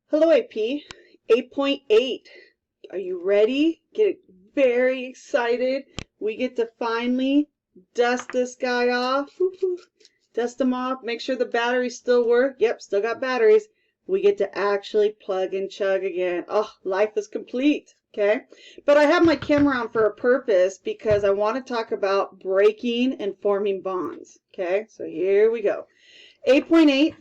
Hello AP, 8.8. Are you ready? Get very excited. We get to finally dust this guy off. Dust them off. Make sure the batteries still work. Yep, still got batteries. We get to actually plug and chug again. Oh, life is complete. Okay, but I have my camera on for a purpose because I want to talk about breaking and forming bonds. Okay, so here we go. 8.8,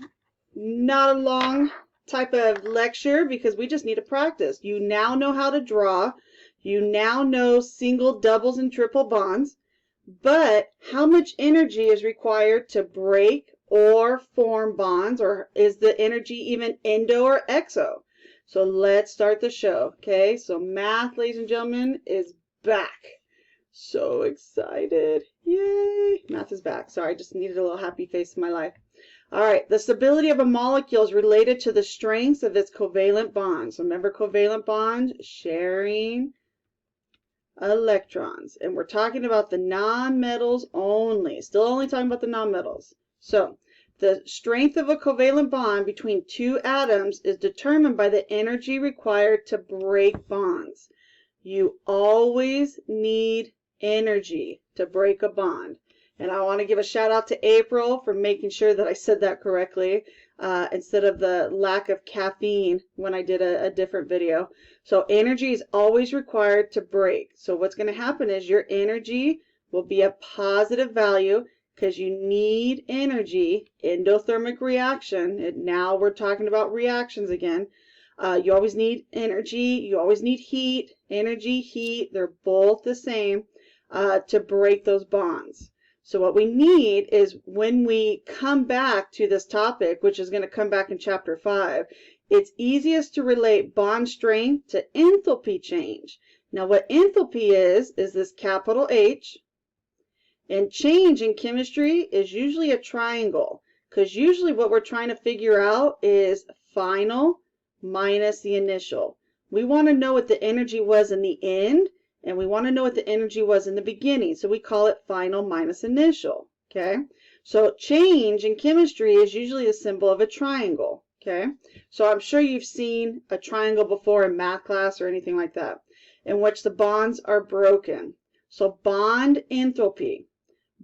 not a long type of lecture because we just need to practice. You now know how to draw. You now know single, doubles, and triple bonds. But how much energy is required to break or form bonds, or is the energy even endo or exo? So let's start the show. Okay, so math, ladies and gentlemen, is back. So excited. Yay. Math is back. Sorry, I just needed a little happy face in my life. All right, the stability of a molecule is related to the strengths of its covalent bonds. Remember covalent bonds? Sharing electrons. And we're talking about the nonmetals only. Still only talking about the nonmetals. So, the strength of a covalent bond between two atoms is determined by the energy required to break bonds. You always need energy to break a bond. And I want to give a shout out to April for making sure that I said that correctly instead of the lack of caffeine when I did a different video. So energy is always required to break. So what's going to happen is your energy will be a positive value because you need energy, endothermic reaction. And now we're talking about reactions again. You always need energy. You always need heat. Energy, heat, they're both the same to break those bonds. So what we need is when we come back to this topic, which is going to come back in chapter 5, it's easiest to relate bond strength to enthalpy change. Now what enthalpy is this capital H, and change in chemistry is usually a triangle, because usually what we're trying to figure out is final minus the initial. We want to know what the energy was in the end, and we want to know what the energy was in the beginning, so we call it final minus initial, okay? So change in chemistry is usually a symbol of a triangle, okay? So I'm sure you've seen a triangle before in math class or anything like that, in which the bonds are broken. So bond enthalpy.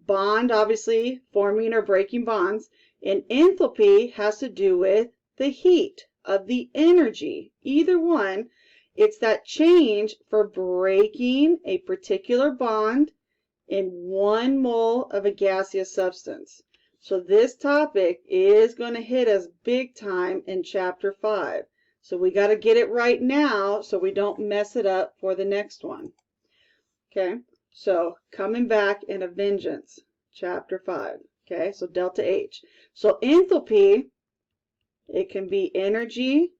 Bond, obviously, forming or breaking bonds, and enthalpy has to do with the heat of the energy, either one. It's that change for breaking a particular bond in 1 mole of a gaseous substance. So this topic is going to hit us big time in chapter 5. So we got to get it right now so we don't mess it up for the next one. Okay, so coming back in a vengeance, chapter 5. Okay, so delta H. So enthalpy, it can be energy,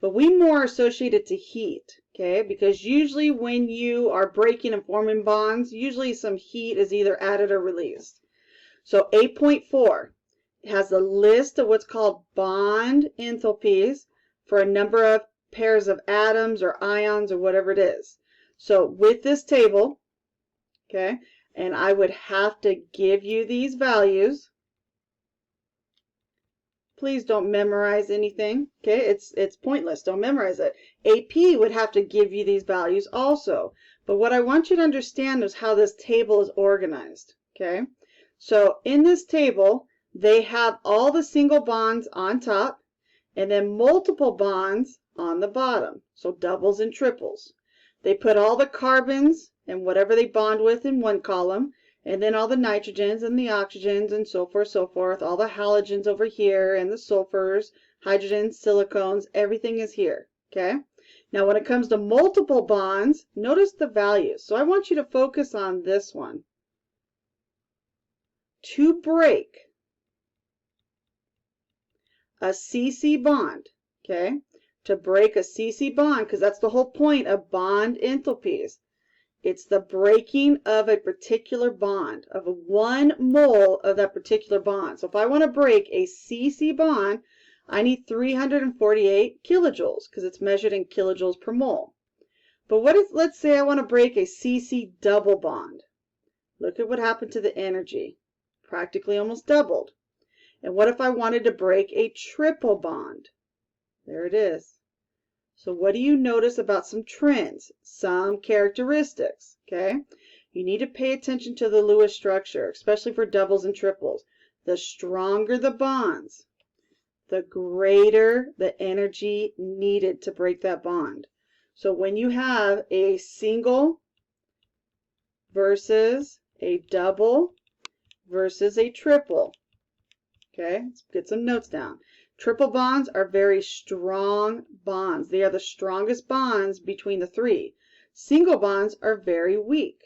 but we more associate it to heat, okay? Because usually when you are breaking and forming bonds, usually some heat is either added or released. So 8.4 has a list of what's called bond enthalpies for a number of pairs of atoms or ions or whatever it is. So with this table, okay, and I would have to give you these values. Please don't memorize anything, okay? It's pointless. Don't memorize it. AP would have to give you these values also. But what I want you to understand is how this table is organized, okay? So in this table, they have all the single bonds on top and then multiple bonds on the bottom, so doubles and triples. They put all the carbons and whatever they bond with in one column, and then all the nitrogens and the oxygens and so forth, all the halogens over here and the sulfurs, hydrogens, silicones, everything is here, okay? Now when it comes to multiple bonds, notice the values. So I want you to focus on this one. To break a CC bond, okay? To break a CC bond, because that's the whole point of bond enthalpies. It's the breaking of a particular bond, of 1 mole of that particular bond. So if I want to break a CC bond, I need 348 kilojoules because it's measured in kilojoules per mole. But what if, let's say I want to break a CC double bond. Look at what happened to the energy. Practically almost doubled. And what if I wanted to break a triple bond? There it is. So what do you notice about some trends, some characteristics, okay? You need to pay attention to the Lewis structure, especially for doubles and triples. The stronger the bonds, the greater the energy needed to break that bond. So when you have a single versus a double versus a triple, okay, let's get some notes down. Triple bonds are very strong bonds. They are the strongest bonds between the three. Single bonds are very weak.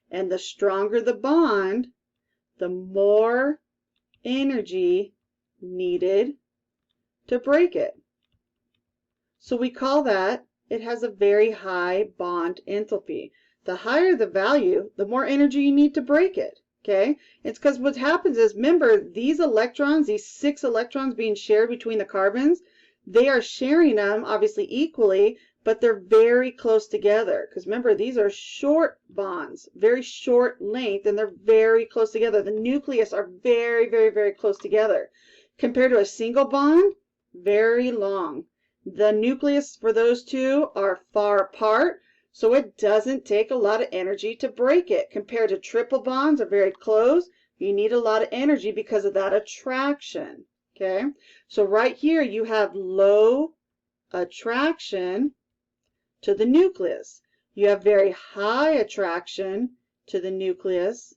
And the stronger the bond, the more energy needed to break it. So we call that it has a very high bond enthalpy. The higher the value, the more energy you need to break it. Okay? It's because what happens is, remember, these electrons, these 6 electrons being shared between the carbons, they are sharing them obviously equally, but they're very close together. Because remember, these are short bonds, very short length, and they're very close together. The nucleus are very, very, very close together. Compared to a single bond, very long. The nucleus for those two are far apart, so it doesn't take a lot of energy to break it. Compared to triple bonds are very close, you need a lot of energy because of that attraction. Okay, so right here you have low attraction to the nucleus. You have very high attraction to the nucleus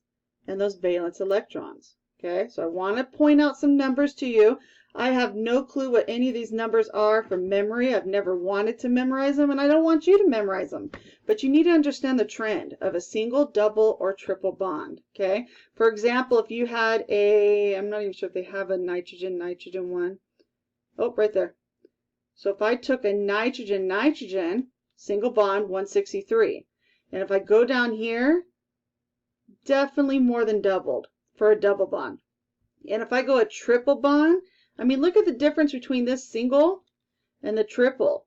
and those valence electrons. Okay, so I want to point out some numbers to you. I have no clue what any of these numbers are from memory. I've never wanted to memorize them, and I don't want you to memorize them. But you need to understand the trend of a single, double, or triple bond. Okay, for example, if you had a, I'm not even sure if they have a nitrogen one. Oh, right there. So if I took a nitrogen, single bond, 163. And if I go down here, definitely more than doubled for a double bond. And if I go a triple bond, I mean, look at the difference between this single and the triple.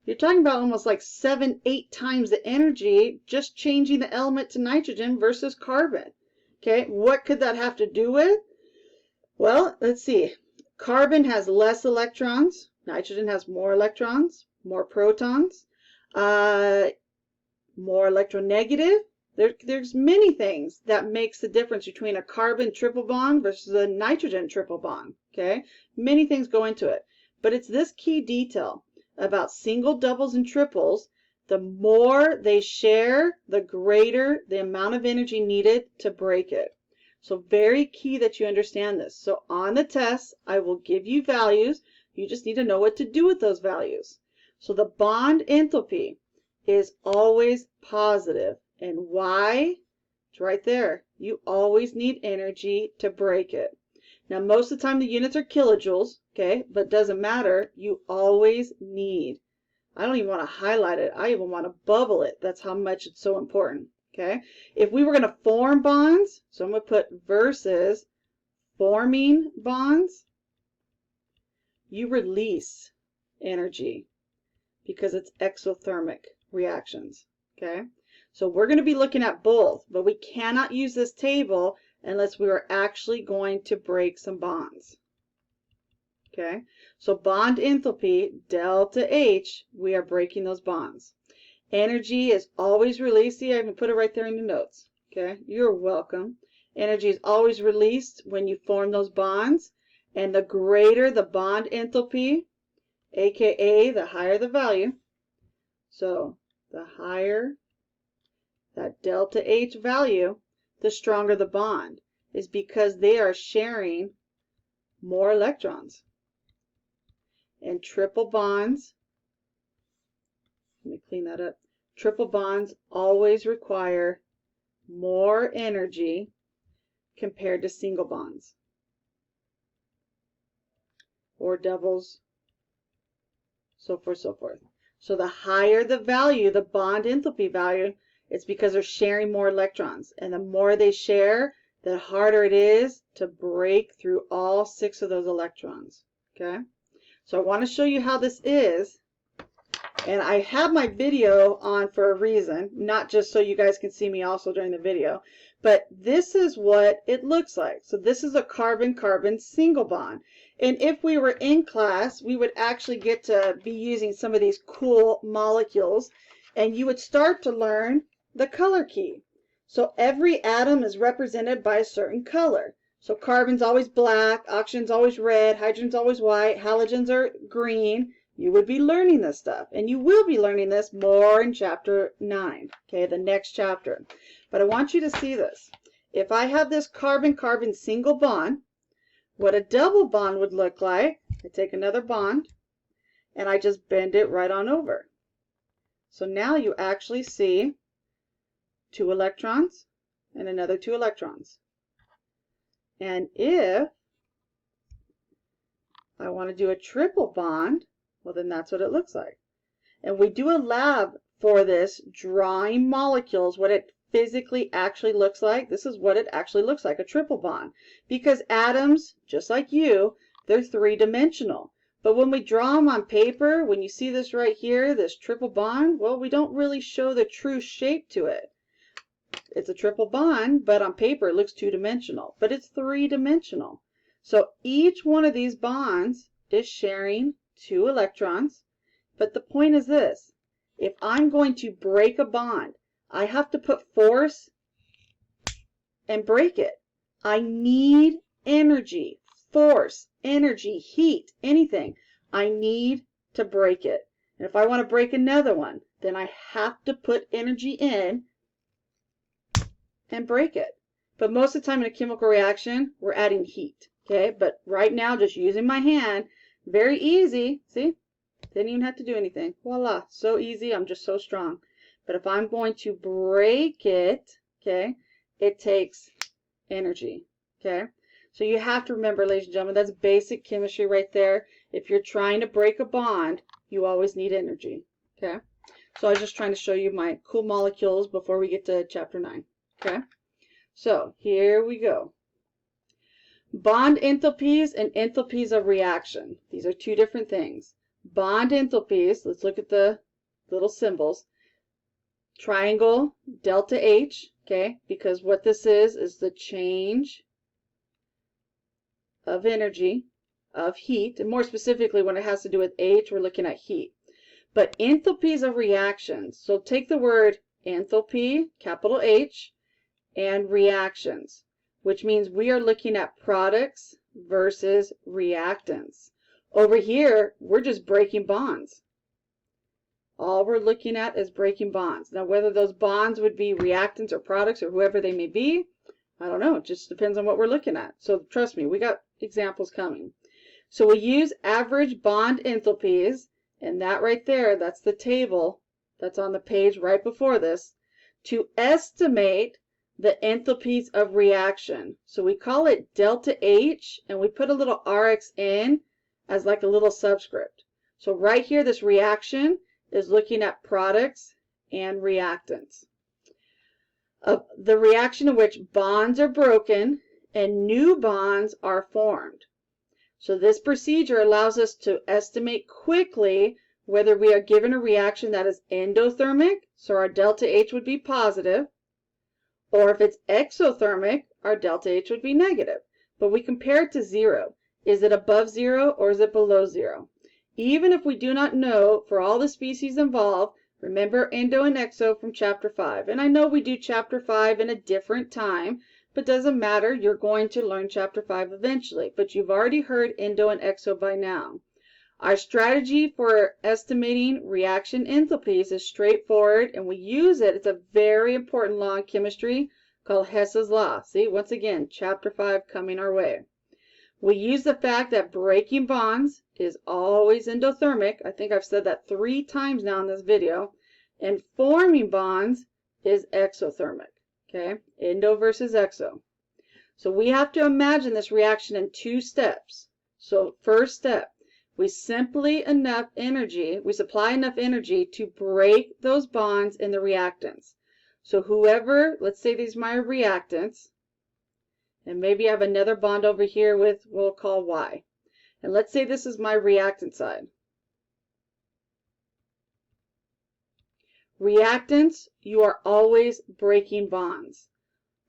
You're talking about almost like 7, 8 times the energy just changing the element to nitrogen versus carbon. Okay, what could that have to do with? Well, let's see. Carbon has less electrons. Nitrogen has more electrons, more protons, more electronegative. There's many things that makes the difference between a carbon triple bond versus a nitrogen triple bond. Okay, many things go into it, but it's this key detail about single, doubles, and triples. The more they share, the greater the amount of energy needed to break it. So very key that you understand this. So on the test, I will give you values. You just need to know what to do with those values. So the bond enthalpy is always positive. And why? It's right there. You always need energy to break it. Now, most of the time the units are kilojoules, okay, but doesn't matter. You always need. I don't even want to highlight it. I even want to bubble it. That's how much it's so important, okay? If we were going to form bonds, so I'm going to put versus forming bonds, you release energy because it's exothermic reactions, okay? So we're going to be looking at both, but we cannot use this table unless we are actually going to break some bonds. Okay, so bond enthalpy, delta H, we are breaking those bonds. Energy is always released. See, I even put it right there in your notes. Okay, you're welcome. Energy is always released when you form those bonds, and the greater the bond enthalpy, aka the higher the value. So the higher that delta H value, the stronger the bond, is because they are sharing more electrons. And triple bonds, let me clean that up. Triple bonds always require more energy compared to single bonds or doubles, so forth, so forth. So the higher the value, the bond enthalpy value, it's because they're sharing more electrons. And the more they share, the harder it is to break through all 6 of those electrons. Okay? So I want to show you how this is And I have my video on for a reason, not just so you guys can see me also during the video, but this is what it looks like. So this is a carbon-carbon single bond. And if we were in class, we would actually get to be using some of these cool molecules, and you would start to learn the color key. So every atom is represented by a certain color. So carbon's always black, oxygen's always red, hydrogen's always white, halogens are green. You would be learning this stuff, and you will be learning this more in chapter 9, okay, the next chapter. But I want you to see this. If I have this carbon-carbon single bond, what a double bond would look like, I take another bond, and I just bend it right on over. So now you actually see 2 electrons and another 2 electrons. And if I want to do a triple bond, well, then that's what it looks like. And we do a lab for this, drawing molecules, what it physically actually looks like. This is what it actually looks like, a triple bond. Because atoms, just like you, they're 3-dimensional. But when we draw them on paper, when you see this right here, this triple bond, well, we don't really show the true shape to it. It's a triple bond, but on paper it looks 2-dimensional. But it's 3-dimensional. So each one of these bonds is sharing 2 electrons, but the point is this. If I'm going to break a bond, I have to put force and break it. I need energy, force, energy, heat, anything. I need to break it. And if I want to break another one, then I have to put energy in and break it. But most of the time in a chemical reaction, we're adding heat. Okay, but right now, just using my hand, very easy. See, didn't even have to do anything. Voila, so easy. I'm just so strong. But if I'm going to break it, okay, it takes energy. Okay, so you have to remember, ladies and gentlemen, that's basic chemistry right there. If you're trying to break a bond, you always need energy. Okay, so I was just trying to show you my cool molecules before we get to chapter 9. Okay, so here we go. Bond enthalpies and enthalpies of reaction. These are 2 different things. Bond enthalpies, let's look at the little symbols. Triangle, delta H, okay, because what this is the change of energy, of heat, and more specifically when it has to do with H, we're looking at heat. But enthalpies of reactions, so take the word enthalpy, capital H, and reactions, which means we are looking at products versus reactants. Over here, we're just breaking bonds. All we're looking at is breaking bonds. Now, whether those bonds would be reactants or products or whoever they may be, I don't know. It just depends on what we're looking at. So trust me, we got examples coming. So we use average bond enthalpies, and that right there, that's the table that's on the page right before this, to estimate the enthalpies of reaction. So we call it delta H, and we put a little Rx in as like a little subscript. So right here, this reaction is looking at products and reactants. The reaction in which bonds are broken and new bonds are formed. So this procedure allows us to estimate quickly whether we are given a reaction that is endothermic, so our delta H would be positive, or if it's exothermic, our delta H would be negative. But we compare it to 0. Is it above 0 or is it below 0? Even if we do not know for all the species involved, remember endo and exo from chapter 5. And I know we do chapter 5 in a different time, but doesn't matter. You're going to learn chapter 5 eventually. But you've already heard endo and exo by now. Our strategy for estimating reaction enthalpies is straightforward, and we use it. It's a very important law in chemistry called Hess's Law. See, once again, chapter 5 coming our way. We use the fact that breaking bonds is always endothermic. I think I've said that 3 times now in this video. And forming bonds is exothermic. Okay, endo versus exo. So we have to imagine this reaction in 2 steps. So first step, we supply enough energy to break those bonds in the reactants. So whoever, let's say these are my reactants, and maybe I have another bond over here with, we'll call Y. And let's say this is my reactant side. Reactants, you are always breaking bonds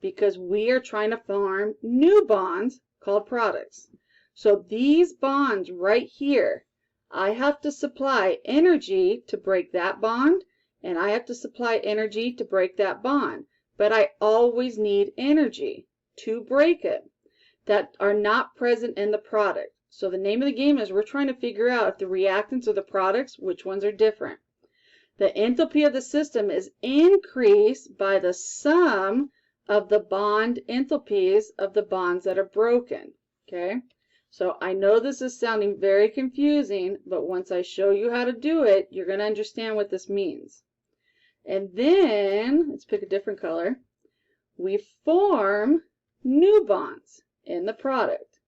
because we are trying to form new bonds called products. So these bonds right here, I have to supply energy to break that bond, and I have to supply energy to break that bond. But I always need energy to break it that are not present in the product. So the name of the game is we're trying to figure out if the reactants or the products, which ones are different. The enthalpy of the system is increased by the sum of the bond enthalpies of the bonds that are broken. Okay? So I know this is sounding very confusing, but once I show you how to do it, you're going to understand what this means. And then, let's pick a different color, we form new bonds in the product.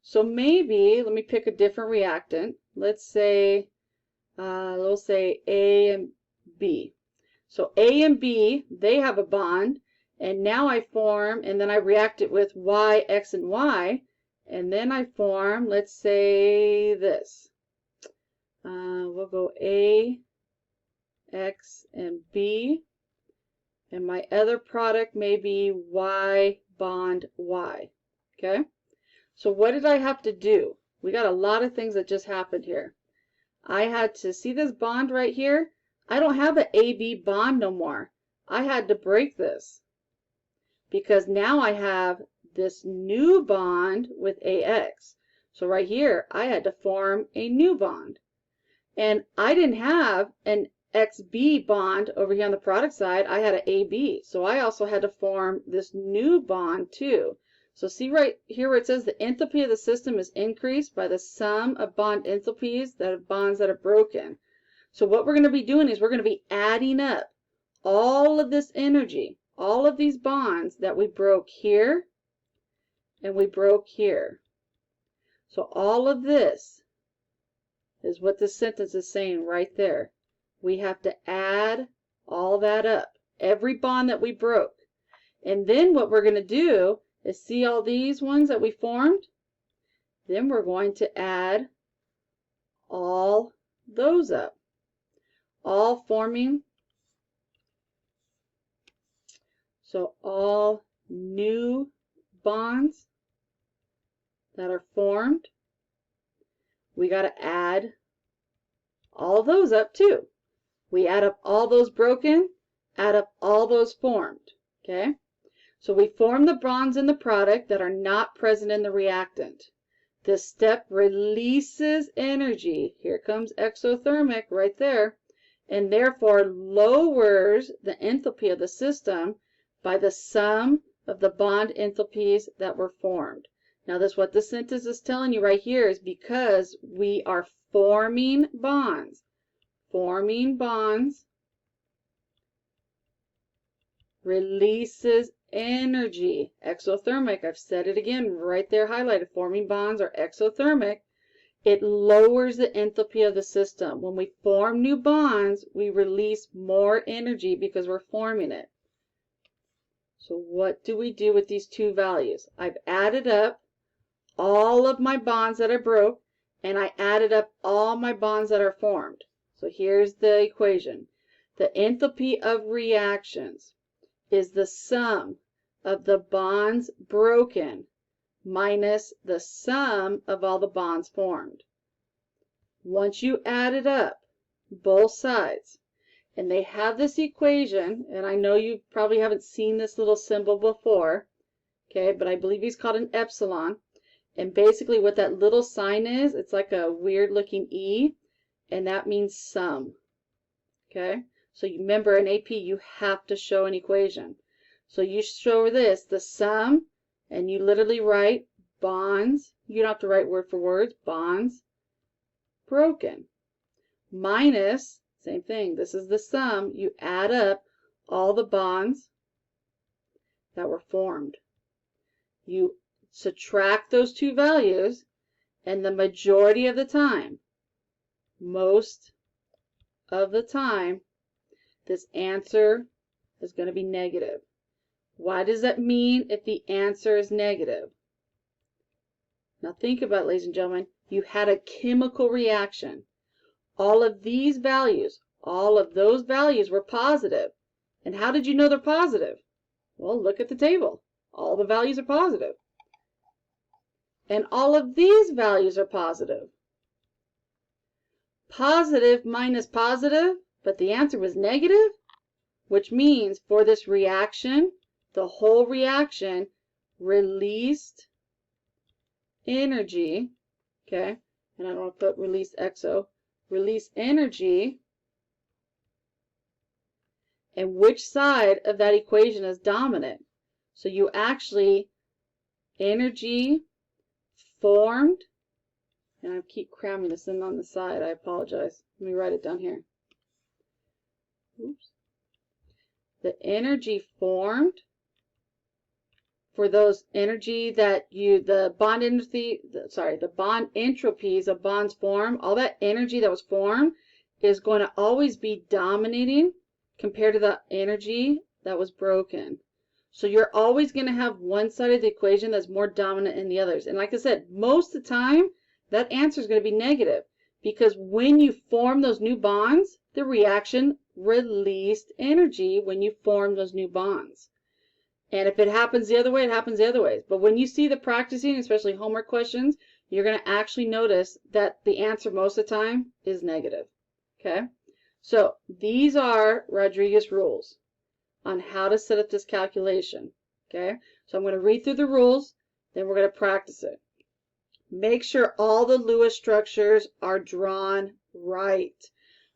So maybe, let me pick a different reactant. Let's say A and B. So A and B, they have a bond, and now I form, and then I react it with Y, X, and Y, and then I form, let's say this. We'll go A, X, and B, and my other product may be Y bond Y. Okay? So what did I have to do? We got a lot of things that just happened here. I had to see this bond right here. I don't have an AB bond no more. I had to break this because now I have this new bond with AX. So right here, I had to form a new bond. And I didn't have an XB bond over here on the product side. I had an AB. So I also had to form this new bond too. So see right here where it says the enthalpy of the system is increased by the sum of bond enthalpies that have bonds that are broken. So what we're going to be doing is we're going to be adding up all of this energy, all of these bonds that we broke here and we broke here. So all of this is what this sentence is saying right there. We have to add all that up, every bond that we broke. And then what we're going to do is see all these ones that we formed. Then we're going to add all those up, all forming. So all new bonds that are formed, we got to add all those up too. We add up all those broken, add up all those formed. Okay? So we form the bonds in the product that are not present in the reactant. This step releases energy. Here comes exothermic right there, and therefore lowers the enthalpy of the system by the sum of the bond enthalpies that were formed. Now this what this sentence is telling you right here is because we are forming bonds. Forming bonds releases energy. Exothermic, I've said it again right there highlighted. Forming bonds are exothermic. It lowers the enthalpy of the system. When we form new bonds, we release more energy because we're forming it. So what do we do with these two values? I've added up all of my bonds that I broke, and I added up all my bonds that are formed. So here's the equation. The enthalpy of reactions is the sum of the bonds broken minus the sum of all the bonds formed. Once you add it up, both sides, and they have this equation, and I know you probably haven't seen this little symbol before, okay, but I believe he's called an epsilon. And basically what that little sign is, it's like a weird looking E, and that means sum. Okay? So you remember in AP you have to show an equation. So you show this, the sum, and you literally write bonds. You don't have to write word for word, bonds broken. Minus, same thing, this is the sum. You add up all the bonds that were formed. You subtract those two values, and the majority of the time, most of the time, this answer is going to be negative. Why does that mean if the answer is negative? Now think about it, ladies and gentlemen. You had a chemical reaction. All of these values, All of those values were positive. And how did you know they're positive? Well, look at the table. All the values are positive. And all of these values are positive. Positive minus positive, but the answer was negative, which means for this reaction, the whole reaction released energy, okay, and I don't want to put release exo, release energy, and which side of that equation is dominant. So you actually, energy formed, and I keep cramming this in on the side, I apologize. Let me write it down here. Oops. The energy formed for those energy that the bond entropies of bonds form, all that energy that was formed is going to always be dominating compared to the energy that was broken. So you're always going to have one side of the equation that's more dominant than the others. And like I said, most of the time, that answer is going to be negative because when you form those new bonds, the reaction released energy when you form those new bonds. And if it happens the other way, it happens the other way. But when you see the practicing, especially homework questions, you're going to actually notice that the answer most of the time is negative. Okay? So these are Rodriguez rules on how to set up this calculation. Okay? So I'm going to read through the rules, then we're going to practice it. Make sure all the Lewis structures are drawn right.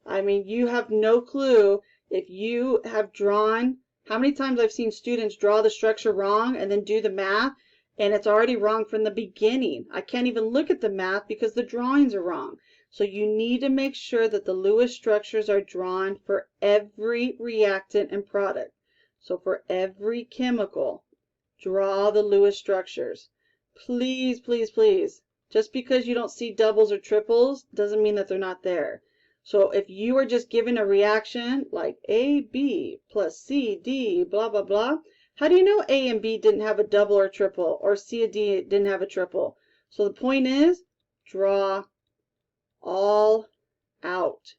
I mean, you have no clue if you have drawn. How many times I've seen students draw the structure wrong and then do the math, and it's already wrong from the beginning. I can't even look at the math because the drawings are wrong. So you need to make sure that the Lewis structures are drawn for every reactant and product. So for every chemical, draw the Lewis structures. Please, please, please. Just because you don't see doubles or triples doesn't mean that they're not there. So if you are just given a reaction like AB plus CD, blah, blah, blah, how do you know A and B didn't have a double or triple, or C and D didn't have a triple? So the point is, draw all out.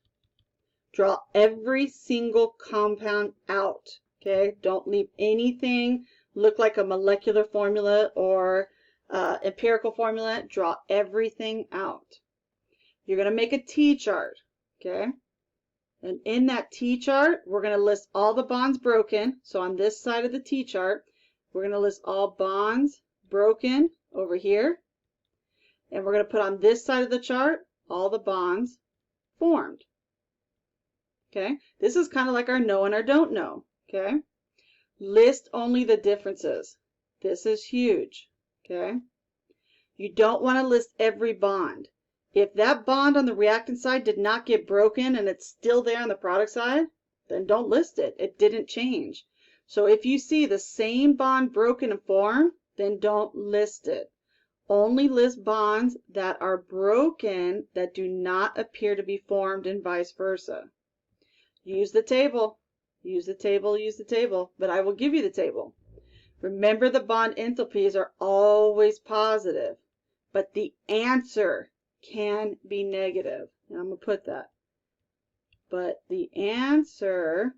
Draw every single compound out, okay? Don't leave anything look like a molecular formula or empirical formula. Draw everything out. You're going to make a T-chart. Okay, and in that T-chart, we're going to list all the bonds broken. So on this side of the T-chart, we're going to list all bonds broken over here. And we're going to put on this side of the chart all the bonds formed. Okay, this is kind of like our know and our don't know. Okay, list only the differences. This is huge. Okay, you don't want to list every bond. If that bond on the reactant side did not get broken and it's still there on the product side, then don't list it. It didn't change. So if you see the same bond broken and formed, then don't list it. Only list bonds that are broken that do not appear to be formed and vice versa. Use the table. Use the table, use the table. But I will give you the table. Remember, the bond enthalpies are always positive, but the answer can be negative. And I'm going to put that. But the answer,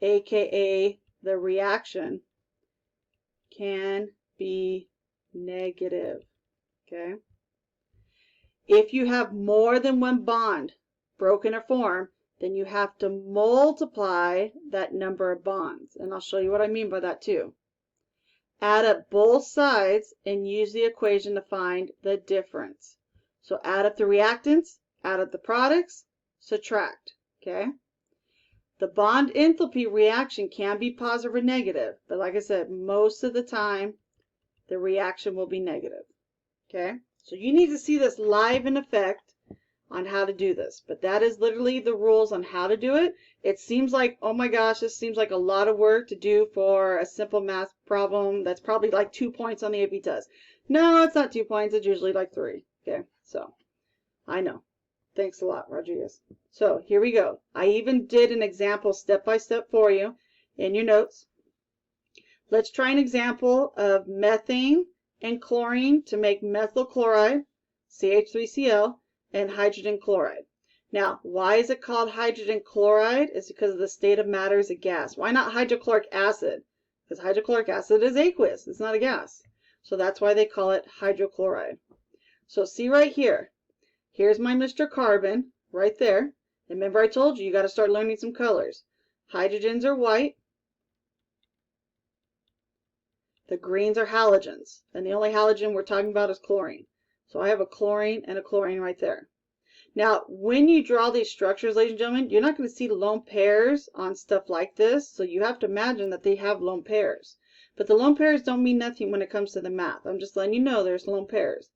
aka the reaction, can be negative. Okay? If you have more than one bond broken or formed, then you have to multiply that number of bonds. And I'll show you what I mean by that too. Add up both sides and use the equation to find the difference. So add up the reactants, add up the products, subtract, okay? The bond enthalpy reaction can be positive or negative, but like I said, most of the time, the reaction will be negative, okay? So you need to see this live in effect on how to do this, but that is literally the rules on how to do it. It seems like, oh my gosh, this seems like a lot of work to do for a simple math problem that's probably like 2 points on the AP test. No, it's not 2 points, it's usually like 3. Okay, so I know. Thanks a lot, Rodriguez. So here we go. I even did an example step by step for you in your notes. Let's try an example of methane and chlorine to make methyl chloride, CH3Cl, and hydrogen chloride. Now, why is it called hydrogen chloride? It's because of the state of matter as a gas. Why not hydrochloric acid? Because hydrochloric acid is aqueous. It's not a gas. So that's why they call it hydrochloride. So see right here. Here's my Mr. Carbon right there. And remember I told you, you got to start learning some colors. Hydrogens are white. The greens are halogens. And the only halogen we're talking about is chlorine. So I have a chlorine and a chlorine right there. Now, when you draw these structures, ladies and gentlemen, you're not going to see lone pairs on stuff like this. So you have to imagine that they have lone pairs. But the lone pairs don't mean nothing when it comes to the math. I'm just letting you know there's lone pairs.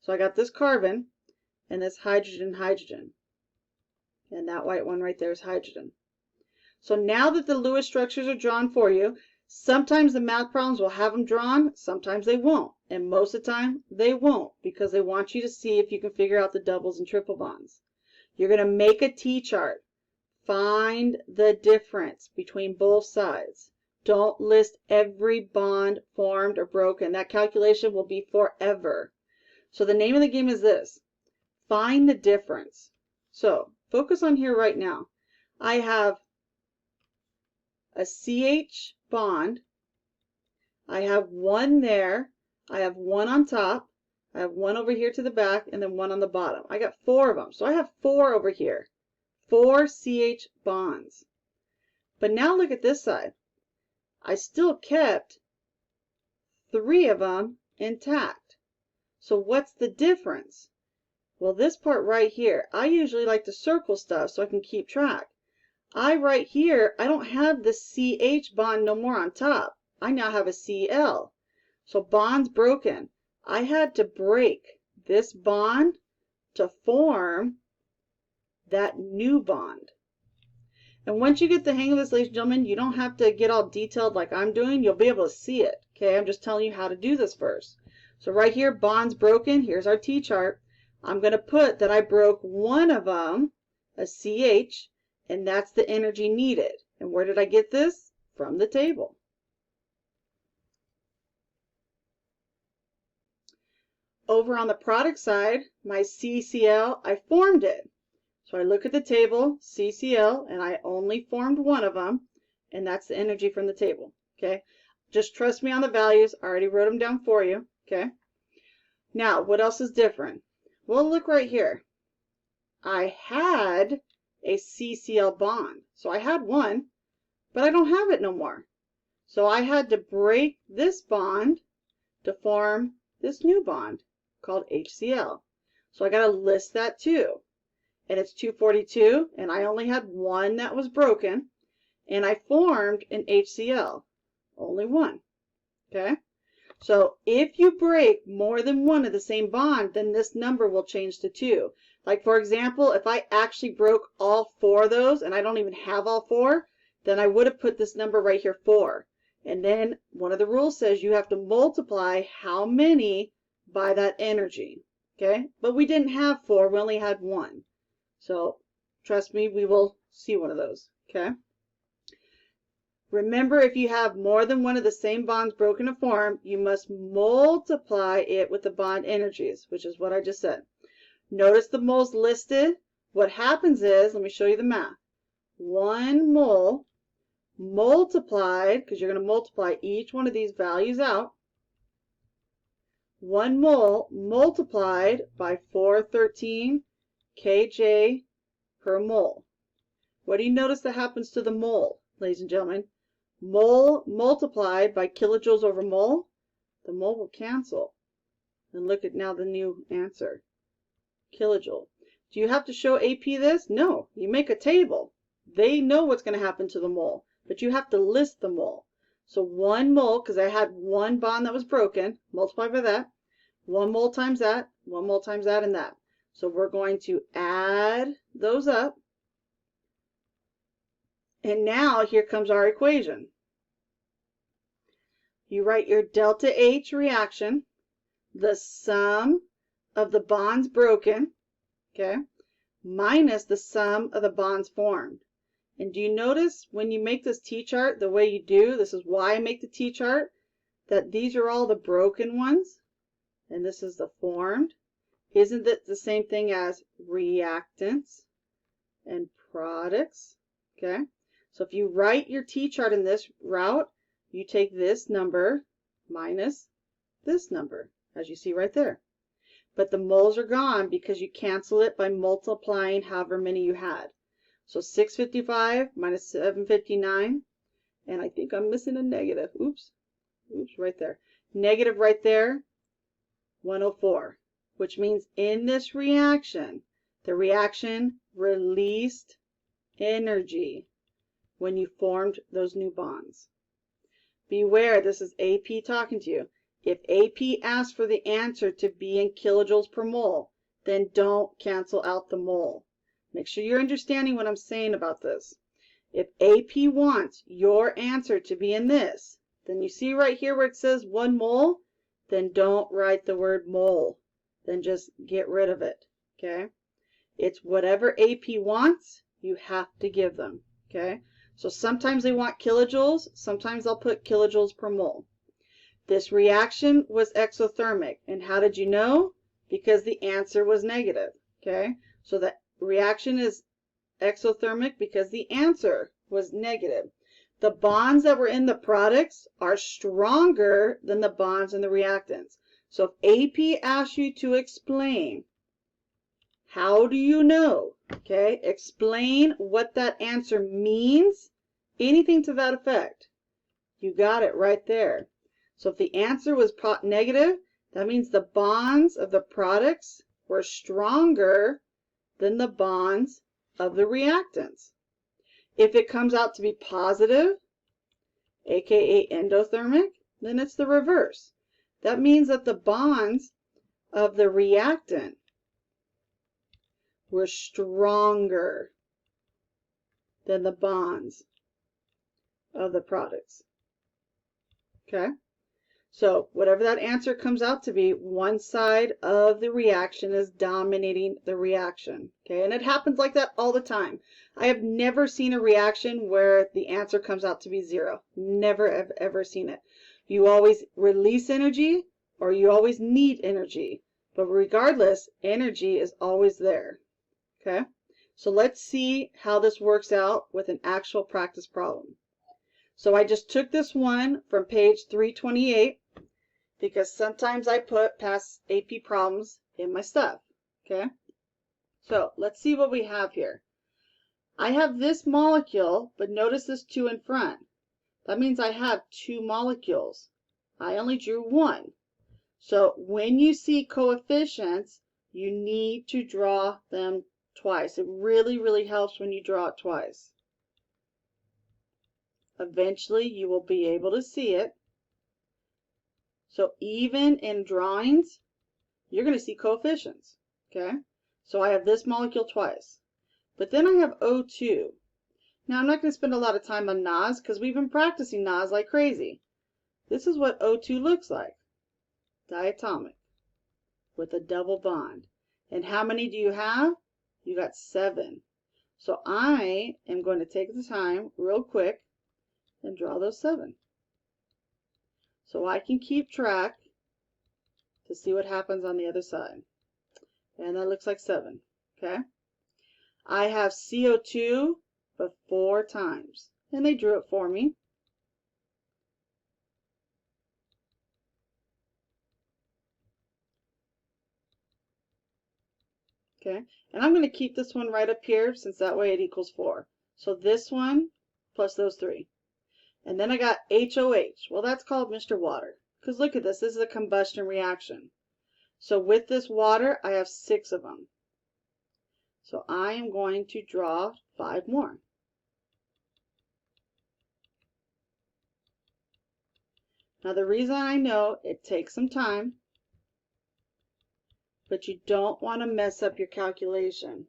So I got this carbon and this hydrogen, hydrogen. And that white one right there is hydrogen. So now that the Lewis structures are drawn for you, sometimes the math problems will have them drawn, sometimes they won't. And most of the time, they won't, because they want you to see if you can figure out the doubles and triple bonds. You're going to make a T-chart. Find the difference between both sides. Don't list every bond formed or broken. That calculation will be forever. So the name of the game is this. Find the difference. So focus on here right now. I have a CH bond. I have one there. I have one on top. I have one over here to the back and then one on the bottom. I got 4 of them. So I have 4 over here. 4 CH bonds. But now look at this side. I still kept 3 of them intact. So what's the difference? Well, this part right here, I usually like to circle stuff so I can keep track. Right here, I don't have the CH bond no more on top. I now have a Cl. So bonds broken. I had to break this bond to form that new bond. And once you get the hang of this, ladies and gentlemen, you don't have to get all detailed like I'm doing. You'll be able to see it. Okay, I'm just telling you how to do this first. So right here, bonds broken. Here's our T-chart. I'm going to put that I broke one of them, a CH, and that's the energy needed. And where did I get this? From the table. Over on the product side, my CCl, I formed it. So I look at the table, CCl, and I only formed one of them, and that's the energy from the table. Okay? Just trust me on the values. I already wrote them down for you. Okay? Now, what else is different? Well, look right here. I had a CCl bond. So I had one, but I don't have it no more. So I had to break this bond to form this new bond called HCl. So I got to list that too. And it's 242, and I only had one that was broken, and I formed an HCl. Only one. Okay? So if you break more than one of the same bond, then this number will change to 2. Like, for example, if I actually broke all 4 of those, and I don't even have all 4, then I would have put this number right here, 4. And then one of the rules says you have to multiply how many by that energy. Okay? But we didn't have 4, we only had 1. So trust me, we will see one of those. Okay? Remember, if you have more than one of the same bonds broken to form, you must multiply it with the bond energies, which is what I just said. Notice the moles listed. What happens is, let me show you the math. 1 mole multiplied, because you're going to multiply each one of these values out. 1 mole multiplied by 413 kJ per mole. What do you notice that happens to the mole, ladies and gentlemen? Mole multiplied by kilojoules over mole, the mole will cancel. And look at now the new answer, kilojoule. Do you have to show AP this? No, you make a table. They know what's going to happen to the mole, but you have to list the mole. So 1 mole, because I had one bond that was broken, multiplied by that. 1 mole times that, 1 mole times that, and that. So we're going to add those up. And now here comes our equation. You write your delta H reaction, the sum of the bonds broken, okay, minus the sum of the bonds formed. And do you notice when you make this T-chart the way you do, this is why I make the T-chart, that these are all the broken ones, and this is the formed. Isn't it the same thing as reactants? and products. Okay, so if you write your T-chart in this route, you take this number minus this number, as you see right there. But the moles are gone because you cancel it by multiplying however many you had. So 655 minus 759, and I think I'm missing a negative. Oops, right there. Negative right there, 104, which means in this reaction, the reaction released energy when you formed those new bonds. Beware, this is AP talking to you. If AP asks for the answer to be in kilojoules per mole, then don't cancel out the mole. Make sure you're understanding what I'm saying about this. If AP wants your answer to be in this, then you see right here where it says 1 mole, then don't write the word mole. Then just get rid of it, okay? It's whatever AP wants, you have to give them, okay? So sometimes they want kilojoules, sometimes I'll put kilojoules per mole. This reaction was exothermic, and how did you know? Because the answer was negative, okay? So the reaction is exothermic because the answer was negative. The bonds that were in the products are stronger than the bonds in the reactants. So if AP asks you to explain, how do you know? Okay, explain what that answer means, anything to that effect. You got it right there. So if the answer was negative, that means the bonds of the products were stronger than the bonds of the reactants. If it comes out to be positive, aka endothermic, then it's the reverse. That means that the bonds of the reactant were stronger than the bonds of the products. Okay? So whatever that answer comes out to be, one side of the reaction is dominating the reaction. Okay, and it happens like that all the time. I have never seen a reaction where the answer comes out to be 0. Never have ever seen it. You always release energy or you always need energy. But regardless, energy is always there. Okay, so let's see how this works out with an actual practice problem. So I just took this one from page 328 because sometimes I put past AP problems in my stuff. Okay, so let's see what we have here. I have this molecule, but notice this 2 in front. That means I have 2 molecules. I only drew 1. So when you see coefficients, you need to draw them twice. It really helps when you draw it twice. Eventually you will be able to see it. So even in drawings, you're going to see coefficients. Okay, so I have this molecule twice. But then I have O2. Now I'm not going to spend a lot of time on NAS because we've been practicing NAS like crazy. This is what O2 looks like. Diatomic with a double bond. And how many do you have? You got 7. So I am going to take the time real quick and draw those 7. So I can keep track to see what happens on the other side. And that looks like 7. Okay. I have CO2 but 4 times. And they drew it for me. Okay, and I'm going to keep this one right up here since that way it equals 4. So this one plus those 3. And then I got HOH. Well, that's called Mr. Water. Because look at this. This is a combustion reaction. So with this water, I have 6 of them. So I am going to draw 5 more. Now the reason I know it takes some time, but you don't want to mess up your calculation.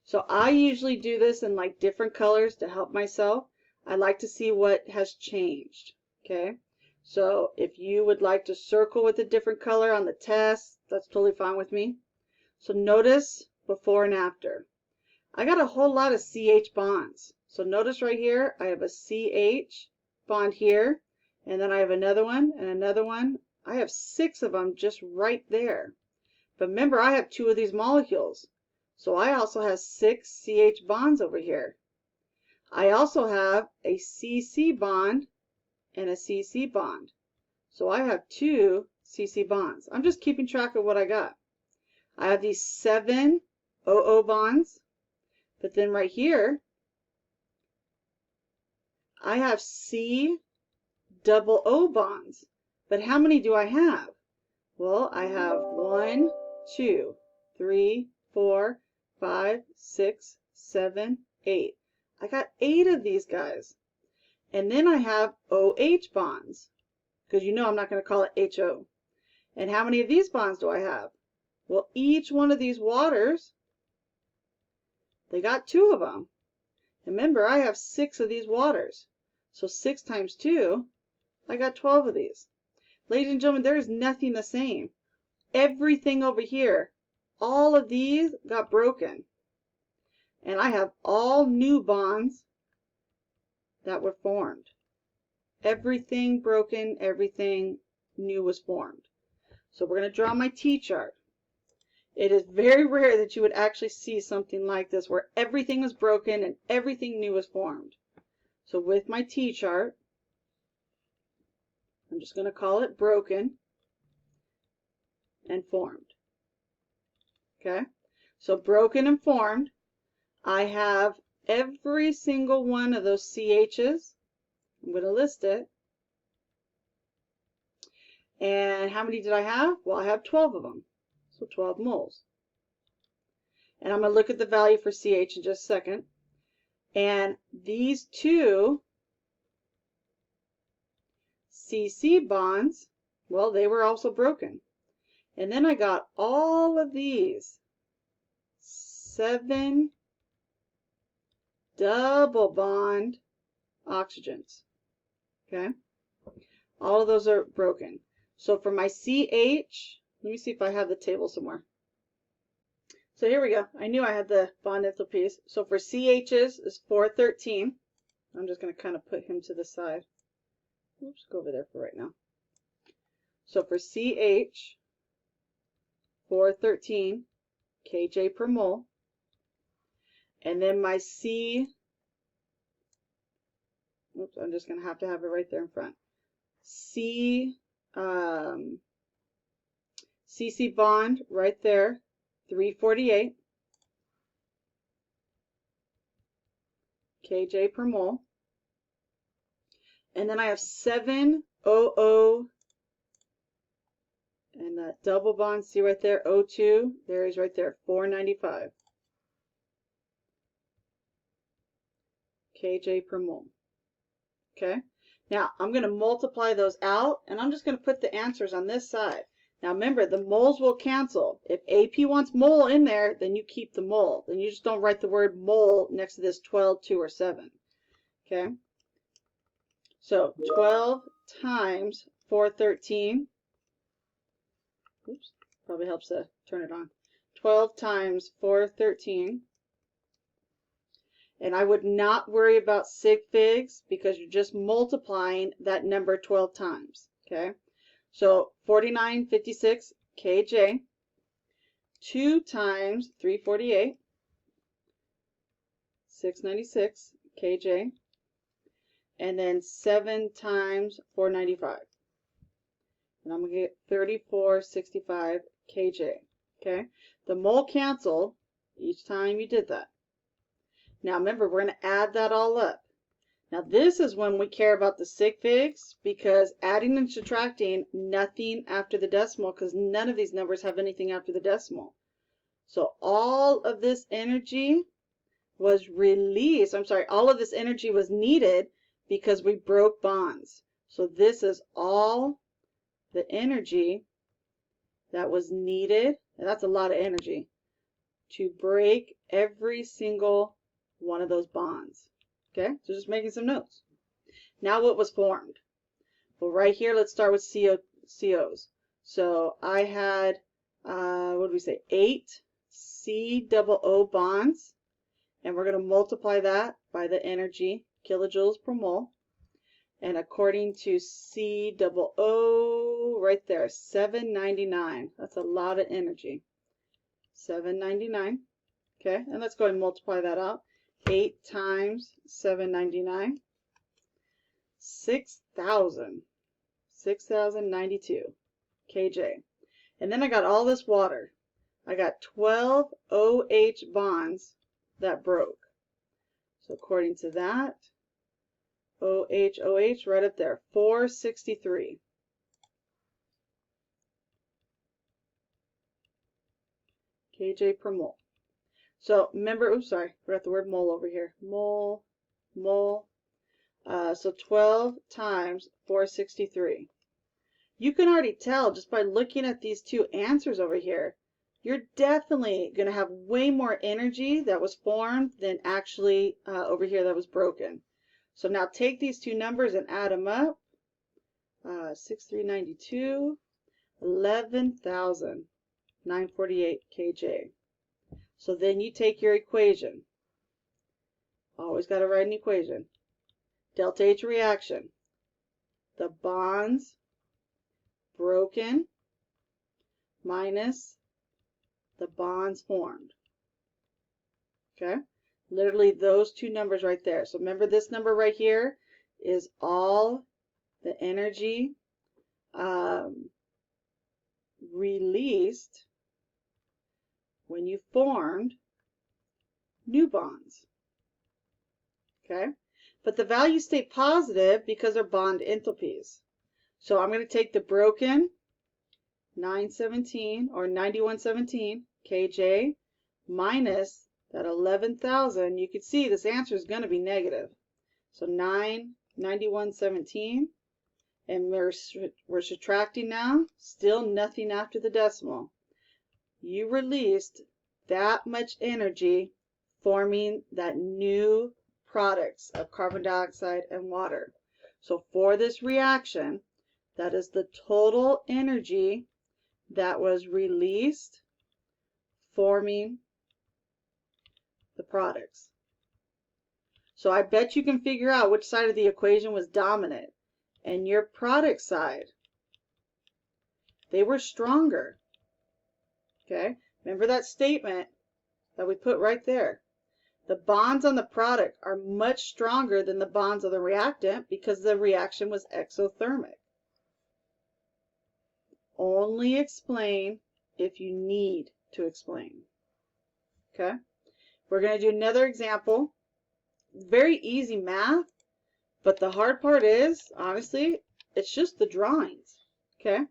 So I usually do this in like different colors to help myself. I like to see what has changed. Okay, so if you would like to circle with a different color on the test, that's totally fine with me. So notice before and after. I got a whole lot of CH bonds. So notice right here, I have a CH bond here, and then I have another one and another one. I have 6 of them just right there. But remember, I have 2 of these molecules. So I also have 6 CH bonds over here. I also have a CC bond and a CC bond. So I have 2 CC bonds. I'm just keeping track of what I got. I have these 7 OO bonds, but then right here, I have C double O bonds. But how many do I have? Well, I have 1, 2, 3, 4, 5, 6, 7, 8. I got 8 of these guys. And then I have OH bonds, because you know I'm not going to call it HO. And how many of these bonds do I have? Well, each one of these waters, they got 2 of them. Remember, I have 6 of these waters. So 6 times 2, I got 12 of these. Ladies and gentlemen, there is nothing the same. Everything over here, all of these got broken. And I have all new bonds that were formed. Everything broken, everything new was formed. So we're going to draw my T-chart. It is very rare that you would actually see something like this where everything was broken and everything new was formed. So with my T-chart, I'm just going to call it broken and formed. Okay? So broken and formed, I have every single one of those CHs. I'm going to list it. And how many did I have? Well, I have 12 of them. So 12 moles. And I'm going to look at the value for CH in just a second. And these 2 CC bonds, well, they were also broken. And then I got all of these 7 double bond oxygens. Okay? All of those are broken. So for my CH, let me see if I have the table somewhere. So here we go. I knew I had the bond enthalpies. So for CH's is 413. I'm just going to kind of put him to the side. Oops, go over there for right now. So for CH, 413 kJ per mole. And then my C, oops, I'm just going to have it right there in front. C, CC bond right there, 348 kJ per mole. And then I have 7 OO, and that double bond, see right there, O2, there he's right there, 495 kJ per mole. Okay, now I'm going to multiply those out, and I'm just going to put the answers on this side. Now remember, the moles will cancel. If AP wants mole in there, then you keep the mole. Then you just don't write the word mole next to this 12, 2, or 7. Okay, so 12 times 413. Oops, probably helps to turn it on. 12 times 413. And I would not worry about sig figs because you're just multiplying that number 12 times. Okay, so 4956 kJ, 2 times 348, 696 kJ, and then 7 times 495. And I'm going to get 3465 kJ. Okay, the mole cancel each time you did that. Now remember, we're going to add that all up. Now this is when we care about the sig figs, because adding and subtracting, nothing after the decimal, because none of these numbers have anything after the decimal. So all of this energy was released, all of this energy was needed because we broke bonds. So this is all the energy that was needed, and that's a lot of energy, to break every single one of those bonds. Okay, so just making some notes. Now what was formed? Well, right here, let's start with COs. So I had, what did we say, 8 C double O bonds, and we're going to multiply that by the energy, kilojoules per mole. And according to C double O, right there, 799. That's a lot of energy. 799. Okay, and let's go ahead and multiply that out. 8 times 799, 6,000, 6,092 kJ. And then I got all this water. I got 12 OH bonds that broke. So according to that, OH right up there, 463 kJ per mole. So remember, oops, sorry, forgot the word mole over here. Mole, mole. So 12 times 463. You can already tell just by looking at these two answers over here, you're definitely going to have way more energy that was formed than actually over here that was broken. So now take these two numbers and add them up. 6,392, 11,948 kJ. So then you take your equation. Always got to write an equation. Delta H reaction. The bonds broken minus the bonds formed. Okay? Literally those two numbers right there. So remember this number right here is all the energy released when you formed new bonds. Okay? But the values stay positive because they're bond enthalpies. So I'm going to take the broken 917 or 9117 kJ minus that 11,000. You can see this answer is going to be negative. So 9117, and we're subtracting now. Still nothing after the decimal. You released that much energy forming that new products of carbon dioxide and water. So for this reaction, that is the total energy that was released forming the products. So I bet you can figure out which side of the equation was dominant. And your product side, they were stronger. Okay? Remember that statement that we put right there. The bonds on the product are much stronger than the bonds of the reactant because the reaction was exothermic. Only explain if you need to explain. Okay? We're going to do another example. Very easy math, but the hard part is, honestly, it's just the drawings. Okay?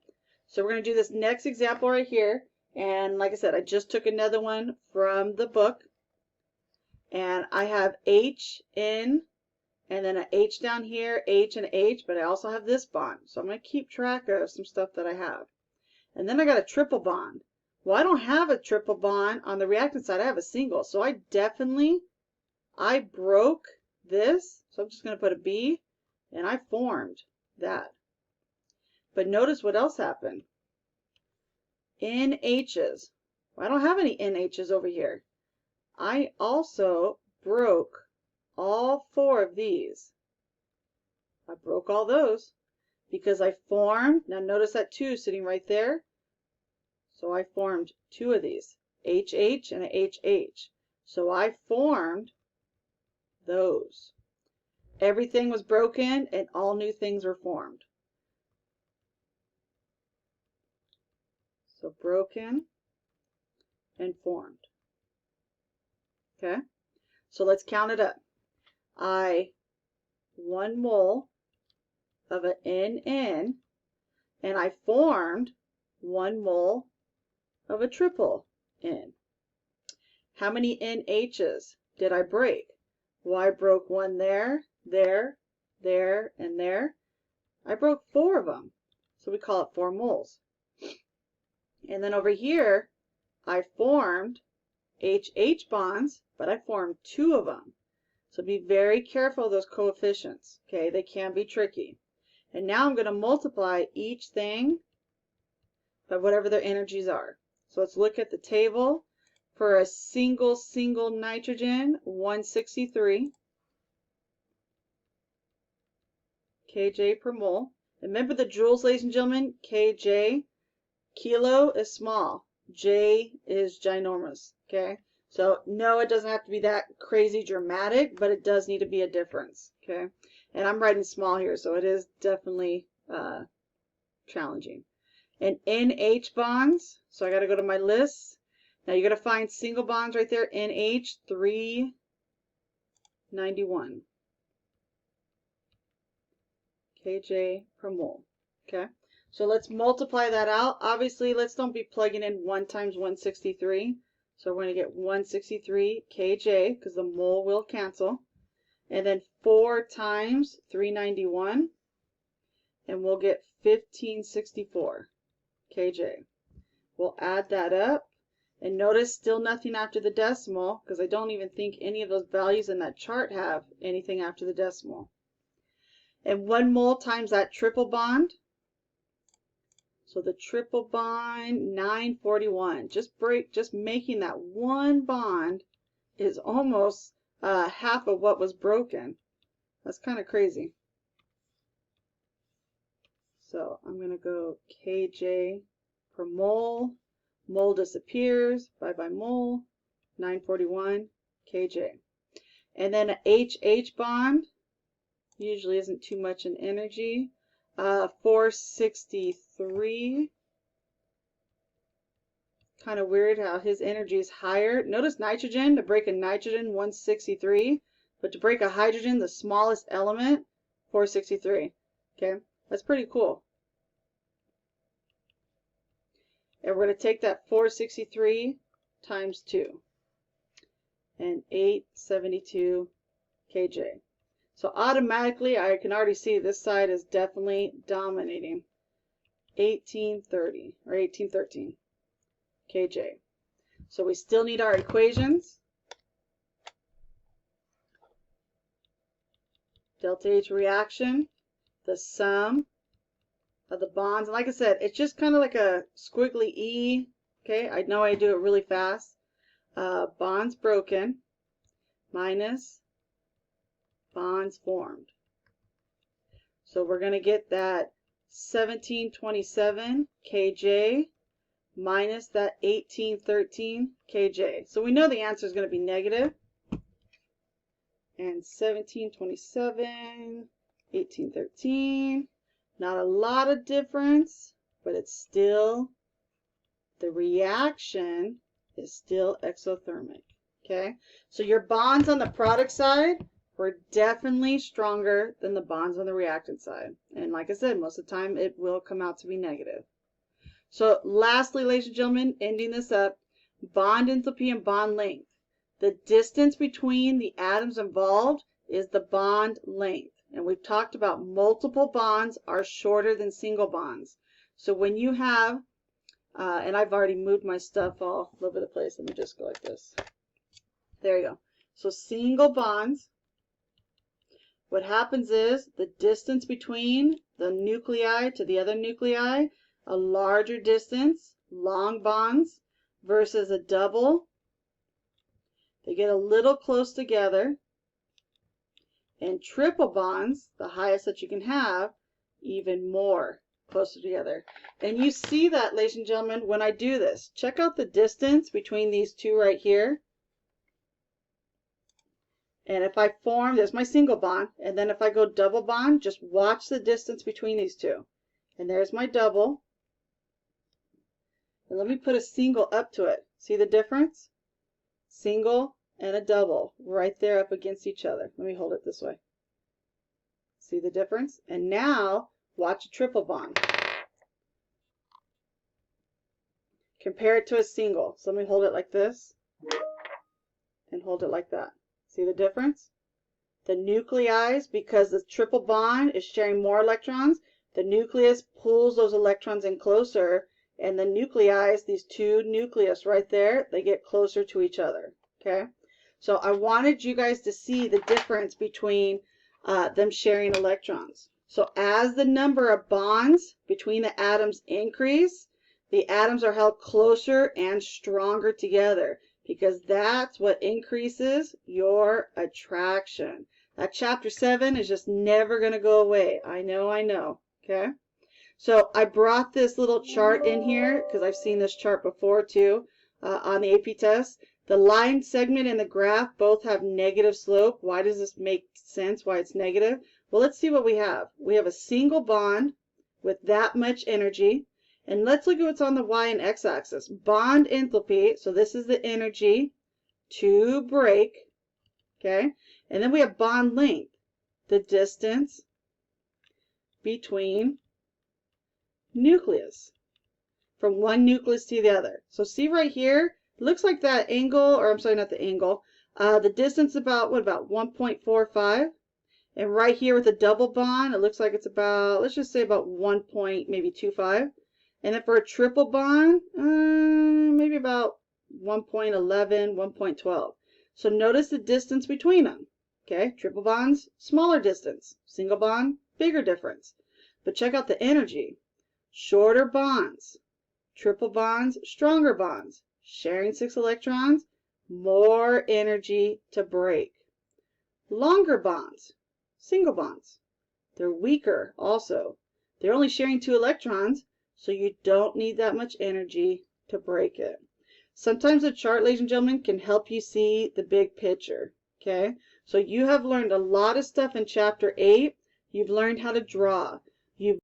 So we're going to do this next example right here. And like I said, I just took another one from the book. And I have H in, and then an H down here, H and H, but I also have this bond. So I'm going to keep track of some stuff that I have. And then I got a triple bond. Well, I don't have a triple bond on the reactant side. I have a single. So I broke this. So I'm just going to put a B, and I formed that. But notice what else happened. NHs. Well, I don't have any NHs over here. I also broke all 4 of these. I broke all those because I formed, now notice that 2 sitting right there. So I formed 2 of these, HH and a HH. So I formed those. Everything was broken and all new things were formed. So broken and formed. Okay, so let's count it up. 1 mole of an NN, and I formed 1 mole of a triple N. How many NHs did I break? Well, I broke 1 there, there, there, and there. I broke 4 of them, so we call it 4 moles. And then over here, I formed HH bonds, but I formed 2 of them. So be very careful of those coefficients. Okay, they can be tricky. And now I'm going to multiply each thing by whatever their energies are. So let's look at the table. For a single nitrogen, 163 kJ per mole. Remember the joules, ladies and gentlemen, kJ. Kilo is small. J is ginormous. Okay, So no, it doesn't have to be that crazy dramatic, but it does need to be a difference, okay? And I'm writing small here, so it is definitely challenging. And NH bonds, so I got to go to my list. Now you're going to find single bonds right there, NH 391 kJ per mole, okay? So let's multiply that out. Obviously, let's don't be plugging in 1 times 163. So we're going to get 163 kJ because the mole will cancel. And then 4 times 391, and we'll get 1564 kJ. We'll add that up. And notice still nothing after the decimal because I don't even think any of those values in that chart have anything after the decimal. And 1 mole times that triple bond. So the triple bond, 941. Just making that one bond is almost half of what was broken. That's kind of crazy. So I'm going to go kJ per mole. Mole disappears. Bye-bye mole. 941 kJ. And then an HH bond usually isn't too much in energy. 463. Kind of weird how his energy is higher. Notice nitrogen, to break a nitrogen, 163. But to break a hydrogen, the smallest element, 463. Okay, that's pretty cool. And we're going to take that 463 times 2. And 872 kJ. So automatically, I can already see this side is definitely dominating. 1830 or 1813 kJ. So we still need our equations. Delta H reaction, the sum of the bonds. And like I said, it's just kind of like a squiggly E. Okay, I know I do it really fast. Bonds broken minus bonds formed. So we're going to get that 1727 kJ minus that 1813 kJ. So we know the answer is going to be negative. And 1727, 1813. Not a lot of difference, but it's still, the reaction is still exothermic. Okay? So your bonds on the product side were definitely stronger than the bonds on the reactant side. And like I said, most of the time it will come out to be negative. So lastly, ladies and gentlemen, ending this up, bond enthalpy and bond length. The distance between the atoms involved is the bond length. And we've talked about multiple bonds are shorter than single bonds. So when you have, and I've already moved my stuff all over the place. Let me just go like this. There you go. So single bonds, what happens is the distance between the nuclei to the other nuclei, a larger distance, long bonds, versus a double. They get a little close together. And triple bonds, the highest that you can have, even more closer together. And you see that, ladies and gentlemen, when I do this. Check out the distance between these two right here. And if I form, there's my single bond. And then if I go double bond, just watch the distance between these two. And there's my double. And let me put a single up to it. See the difference? Single and a double right there up against each other. Let me hold it this way. See the difference? And now watch a triple bond. Compare it to a single. So let me hold it like this and hold it like that. See the difference? The nuclei, because the triple bond is sharing more electrons, the nucleus pulls those electrons in closer, and the nuclei, these two nucleus right there, they get closer to each other. Okay? So I wanted you guys to see the difference between them sharing electrons. So as the number of bonds between the atoms increase, the atoms are held closer and stronger together because that's what increases your attraction. That chapter 7 is just never going to go away. I know. Okay? So I brought this little chart in here because I've seen this chart before too on the AP test. The line segment and the graph both have negative slope. Why does this make sense, why it's negative? Well, let's see what we have. We have a single bond with that much energy. And let's look at what's on the y and x-axis. Bond enthalpy, so this is the energy to break, okay? And then we have bond length, the distance between nucleus, from one nucleus to the other. So see right here, it looks like that angle, or I'm sorry, not the angle, the distance about, what, about 1.45? And right here with a double bond, it looks like it's about, let's just say about 1.25. And then for a triple bond, maybe about 1.11, 1.12. So notice the distance between them. Okay, triple bonds, smaller distance. Single bond, bigger difference. But check out the energy. Shorter bonds, triple bonds, stronger bonds. Sharing 6 electrons, more energy to break. Longer bonds, single bonds. They're weaker also. They're only sharing 2 electrons, so you don't need that much energy to break it. Sometimes a chart, ladies and gentlemen, can help you see the big picture. Okay? So you have learned a lot of stuff in Chapter 8. You've learned how to draw. You've